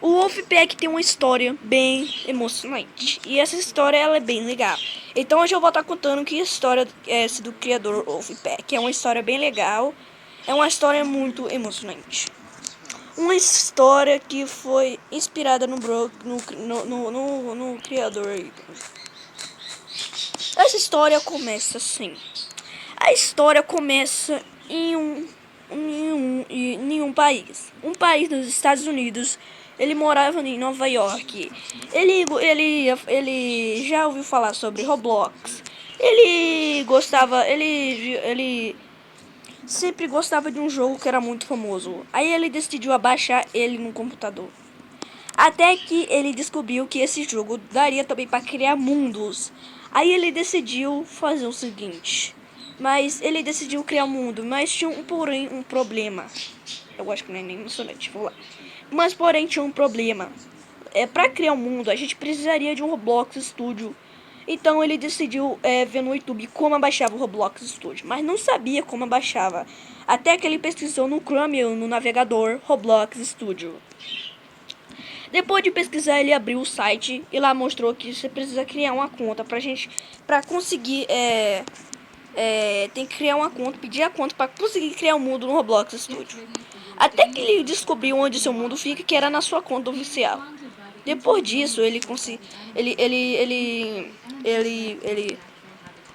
O Wolfpack tem uma história bem emocionante. E essa história ela é bem legal. Então hoje eu vou estar contando que a história é essa do criador Wolfpack. É uma história bem legal. É uma história muito emocionante. Uma história que foi inspirada no criador. Essa história começa assim. A história começa em um país. Um país dos Estados Unidos. Ele morava em Nova York. Ele já ouviu falar sobre Roblox. Ele sempre gostava de um jogo que era muito famoso. Aí ele decidiu abaixar ele no computador. Até que ele descobriu que esse jogo daria também para criar mundos. Aí ele decidiu fazer o seguinte. Mas ele decidiu criar um mundo, mas tinha um problema. Eu acho que não é nem emocionante, vou lá. Mas porém tinha um problema. Para criar um mundo, a gente precisaria de um Roblox Studio. Então ele decidiu ver no YouTube como abaixava o Roblox Studio, mas não sabia como abaixava. Até que ele pesquisou no Chrome, no navegador, Roblox Studio. Depois de pesquisar, ele abriu o site e lá mostrou que você precisa criar uma conta pra conseguir tem que criar uma conta, pedir a conta para conseguir criar um mundo no Roblox Studio. Até que ele descobriu onde seu mundo fica, que era na sua conta oficial. Depois disso, ele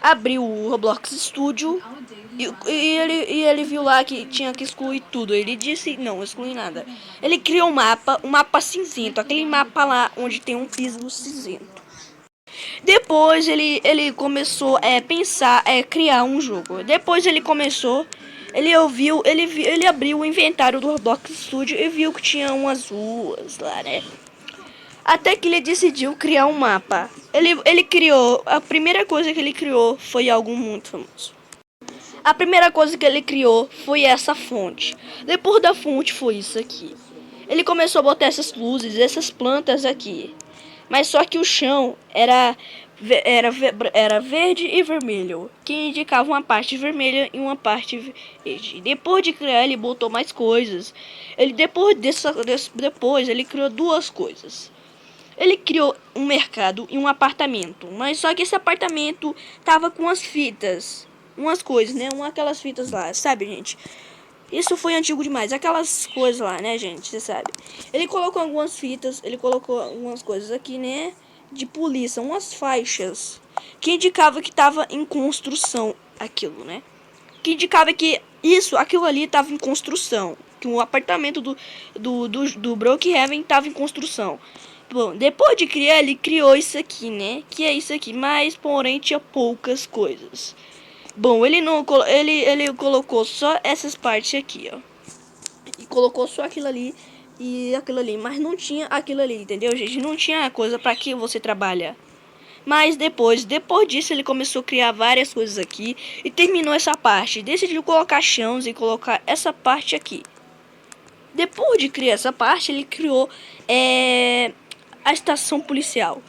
abriu o Roblox Studio e ele viu lá que tinha que excluir tudo. Ele disse, não, excluir nada. Ele criou um mapa cinzento, aquele mapa lá onde tem um piso cinzento. Depois ele começou a pensar, criar um jogo. Depois ele começou, ele abriu o inventário do Roblox Studio e viu que tinha umas ruas lá, né? Até que ele decidiu criar um mapa. Ele criou, a primeira coisa que ele criou foi algo muito famoso. A primeira coisa que ele criou foi essa fonte. Depois da fonte foi isso aqui. Ele começou a botar essas luzes, essas plantas aqui. Mas só que o chão era verde e vermelho, que indicava uma parte vermelha e uma parte verde. Depois de criar, ele botou mais coisas. Depois ele criou duas coisas. Ele criou um mercado e um apartamento, mas só que esse apartamento tava com as fitas, umas coisas, né? Aquelas fitas lá, sabe, gente? Isso foi antigo demais, aquelas coisas lá, né, gente? Você sabe. Ele colocou algumas fitas, ele colocou algumas coisas aqui, né? De polícia, umas faixas que indicava que tava em construção aquilo, né? Que indicava que aquilo ali tava em construção, que o apartamento do Brookhaven tava em construção. Bom, depois de criar, ele criou isso aqui, né? Que é isso aqui, mas porém tinha poucas coisas. Bom, ele colocou só essas partes aqui, ó. E colocou só aquilo ali e aquilo ali, mas não tinha aquilo ali, entendeu, gente? Não tinha coisa para que você trabalha. Mas depois disso, ele começou a criar várias coisas aqui e terminou essa parte. Decidiu colocar chãos e colocar essa parte aqui. Depois de criar essa parte, ele criou a estação policial.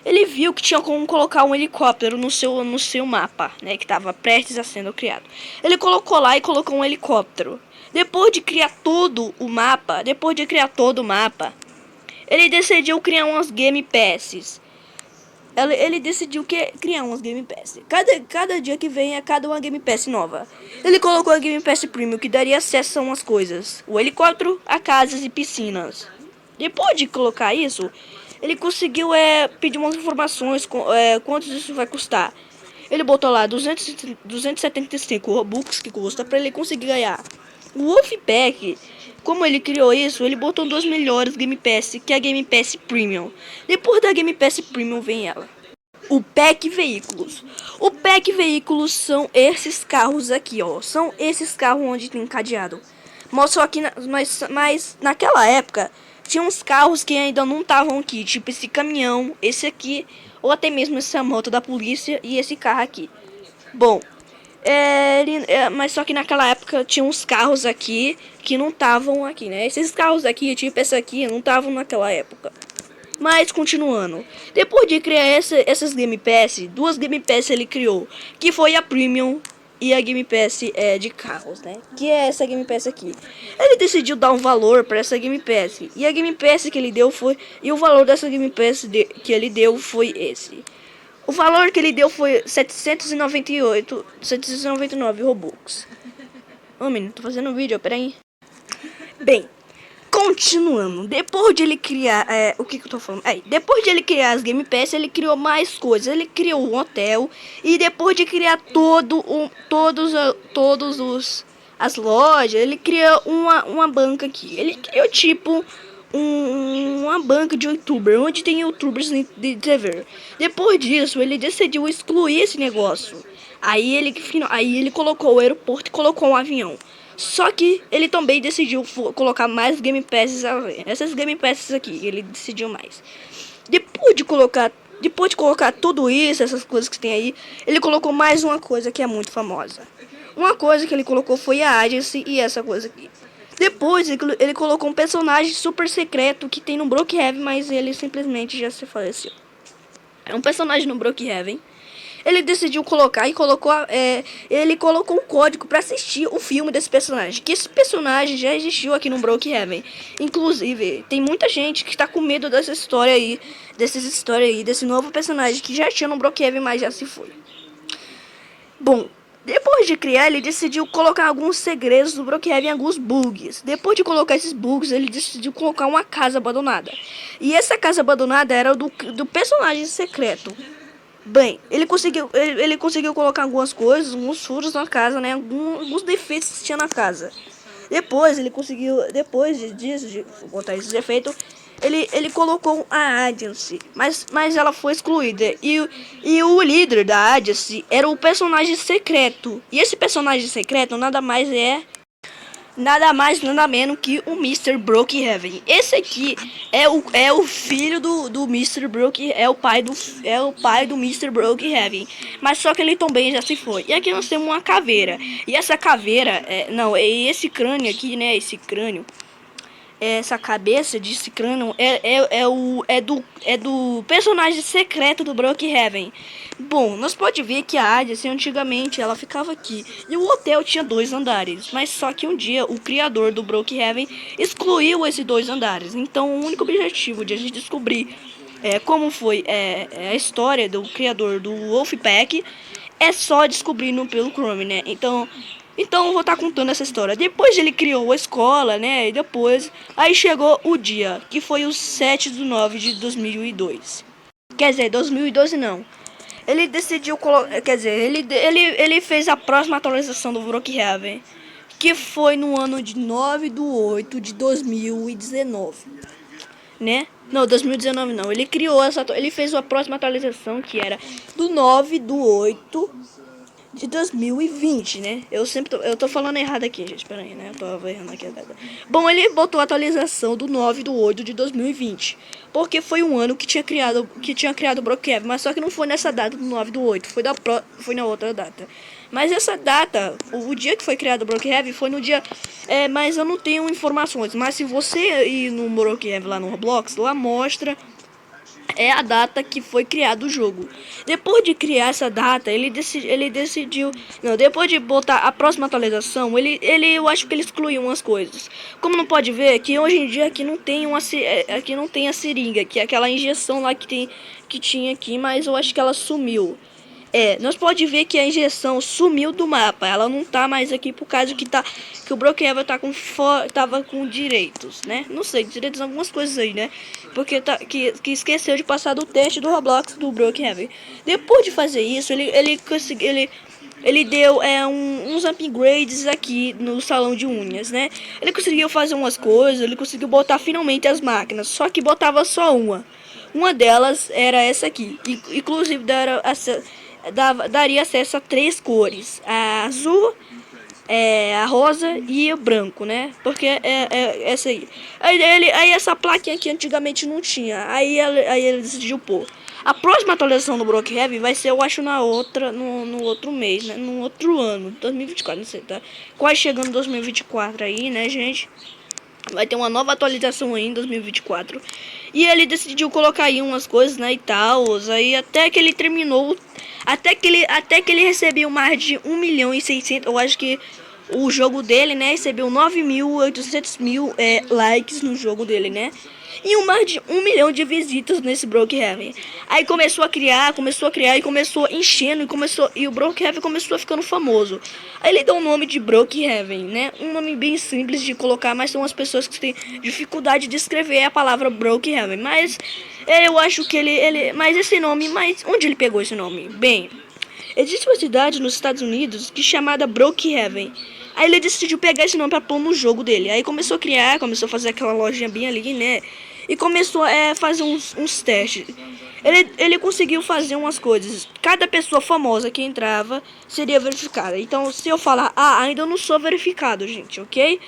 Ele viu que tinha como colocar um helicóptero no seu mapa, né, que estava prestes a sendo criado. Ele colocou lá e colocou um helicóptero. Depois de criar todo o mapa, ele decidiu criar umas Game Passes. Ele decidiu criar umas Game Pass. Cada dia que vem é cada uma Game Pass nova. Ele colocou a Game Pass Premium, que daria acesso a umas coisas. O helicóptero, a casas e piscinas. Depois de colocar isso, ele conseguiu pedir umas informações, quanto isso vai custar. Ele botou lá 275 Robux que custa para ele conseguir ganhar. O Wolfpack, como ele criou isso, ele botou duas melhores Game Pass, que é a Game Pass Premium. Depois da Game Pass Premium vem ela. O Pack Veículos. O Pack Veículos são esses carros aqui, ó. São esses carros onde tem cadeado. Só que mas naquela época tinha uns carros que ainda não estavam aqui, tipo esse caminhão, esse aqui, ou até mesmo essa moto da polícia e esse carro aqui. Bom, mas só que naquela época tinha uns carros aqui que não estavam aqui, né? Esses carros aqui, tipo essa aqui, não estavam naquela época. Mas continuando, depois de criar essas Game Pass, duas Game Pass ele criou, que foi a Premium e a Game Pass de carros, né? Que é essa Game Pass aqui. Ele decidiu dar um valor para essa Game Pass. E a Game Pass que ele deu foi... E o valor dessa Game Pass que ele deu foi esse. O valor que ele deu foi 799 Robux. Ô, menino, tô fazendo um vídeo, peraí. Bem, continuando. Depois de ele criar... o que eu tô falando? Depois de ele criar as Game Pass, ele criou mais coisas. Ele criou um hotel. E depois de criar as lojas, ele criou uma banca aqui. Ele criou tipo... uma banca de youtuber, onde tem youtubers de TV. Depois disso, ele decidiu excluir esse negócio. Aí ele colocou o aeroporto e colocou um avião. Só que ele também decidiu colocar mais Game Passes. Essas Game Passes aqui, ele decidiu mais. Depois de colocar tudo isso, essas coisas que tem aí, ele colocou mais uma coisa que é muito famosa. Uma coisa que ele colocou foi a Agency e essa coisa aqui. Depois ele colocou um personagem super secreto que tem no Brookhaven, mas ele simplesmente já se faleceu. É um personagem no Brookhaven. Ele decidiu colocar e ele colocou um código para assistir o filme desse personagem. Que esse personagem já existiu aqui no Brookhaven. Inclusive, tem muita gente que está com medo dessa história aí, desse novo personagem que já tinha no Brookhaven, mas já se foi. Bom, depois de criar, ele decidiu colocar alguns segredos do Brookhaven, alguns bugs. Depois de colocar esses bugs, ele decidiu colocar uma casa abandonada. E essa casa abandonada era do personagem secreto. Bem, ele conseguiu colocar algumas coisas, alguns furos na casa, né? Alguns defeitos que tinha na casa. Depois de botar esses defeitos, ele colocou a Agency, mas ela foi excluída. E o líder da Agency era o personagem secreto. E esse personagem secreto nada mais, nada menos que o Mr. Brookhaven. Esse aqui é o filho do Mr. Brookhaven, é o pai do Mr. Brookhaven. Mas só que ele também já se foi. E aqui nós temos uma caveira. E essa caveira, esse crânio aqui, né? Esse crânio. Essa cabeça desse crânio é do personagem secreto do Brookhaven. Bom, nós pode ver que a Agency antigamente ela ficava aqui e o hotel tinha 2 andares, mas só que um dia o criador do Brookhaven excluiu esses 2 andares. Então o único objetivo de a gente descobrir como foi a história do criador do Wolfpack é só descobrindo pelo Chrome, né? Então eu vou estar contando essa história. Depois ele criou a escola, né? E depois aí chegou o dia, que foi o 7/9 de 2002. Quer dizer, 2012 não. Ele decidiu colocar, quer dizer, ele fez a próxima atualização do Brookhaven, que foi no ano de 9/8 de 2019, né? Não, 2019 não. Ele fez a próxima atualização que era do 9/8 de 2020, né? Eu tô falando errado aqui, gente. Pera aí, né? Eu tô errando aqui a data. Bom, ele botou a atualização do 9/8 de 2020. Porque foi um ano que tinha criado o Brookhaven. Mas só que não foi nessa data do 9/8. Foi na outra data. Mas essa data, o dia que foi criado o Brookhaven foi no dia... mas eu não tenho informações. Mas se você ir no Brookhaven lá no Roblox, lá mostra... a data que foi criado o jogo. Depois de criar essa data, ele decidiu... Não, depois de botar a próxima atualização, eu acho que ele excluiu umas coisas. Como não pode ver, que hoje em dia aqui não tem a seringa, que é aquela injeção lá que tinha aqui, mas eu acho que ela sumiu. Nós pode ver que a injeção sumiu do mapa. Ela não tá mais aqui por causa que o Brookhaven tava com direitos, né? Não sei, direitos algumas coisas aí, né? Porque que esqueceu de passar do teste do Roblox do Brookhaven. Depois de fazer isso, ele deu uns upgrades aqui no salão de unhas, né? Ele conseguiu fazer umas coisas, ele conseguiu botar finalmente as máquinas, só que botava só uma. Uma delas era essa aqui, inclusive daria acesso a 3 cores: a azul, a rosa e o branco, né? Porque é essa aí. Aí essa plaquinha aqui antigamente não tinha. Aí ele decidiu pôr. A próxima atualização do Brookhaven vai ser, eu acho, no outro mês, né? No outro ano, 2024, não sei, tá? Quase chegando 2024 aí, né, gente? Vai ter uma nova atualização aí em 2024. E ele decidiu colocar aí umas coisas, né, e tal. Aí até que ele terminou. Até que ele recebeu mais de 1.600.000. Eu acho que o jogo dele, né, recebeu 9.800.000 likes no jogo dele, né? E mais de 1 milhão de visitas nesse Brookhaven. Aí começou a criar e começou enchendo e o Brookhaven começou a ficando famoso. Aí ele deu o nome de Brookhaven, né? Um nome bem simples de colocar, mas são as pessoas que têm dificuldade de escrever a palavra Brookhaven. Mas eu acho que mas esse nome, mas onde ele pegou esse nome? Bem, existe uma cidade nos Estados Unidos que é chamada Brookhaven. Aí ele decidiu pegar esse nome pra pôr no jogo dele. Aí começou a fazer aquela lojinha bem ali, né? E começou a fazer uns testes. Ele conseguiu fazer umas coisas. Cada pessoa famosa que entrava seria verificada. Então, se eu falar, ainda não sou verificado, gente, ok?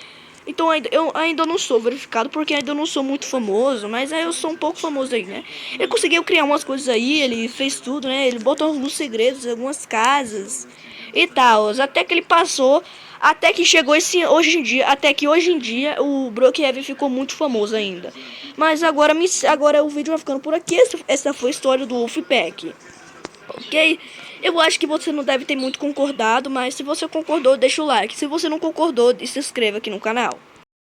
Então, eu ainda não sou verificado porque ainda não sou muito famoso. Mas aí eu sou um pouco famoso aí, né? Ele conseguiu criar umas coisas aí, ele fez tudo, né? Ele botou alguns segredos, algumas casas e tal. Até que ele passou. Até que chegou hoje em dia o Brookhaven ficou muito famoso ainda. Mas agora o vídeo vai ficando por aqui. Essa foi a história do Wolfpack. Ok? Eu acho que você não deve ter muito concordado, mas se você concordou, deixa o like. Se você não concordou, se inscreva aqui no canal.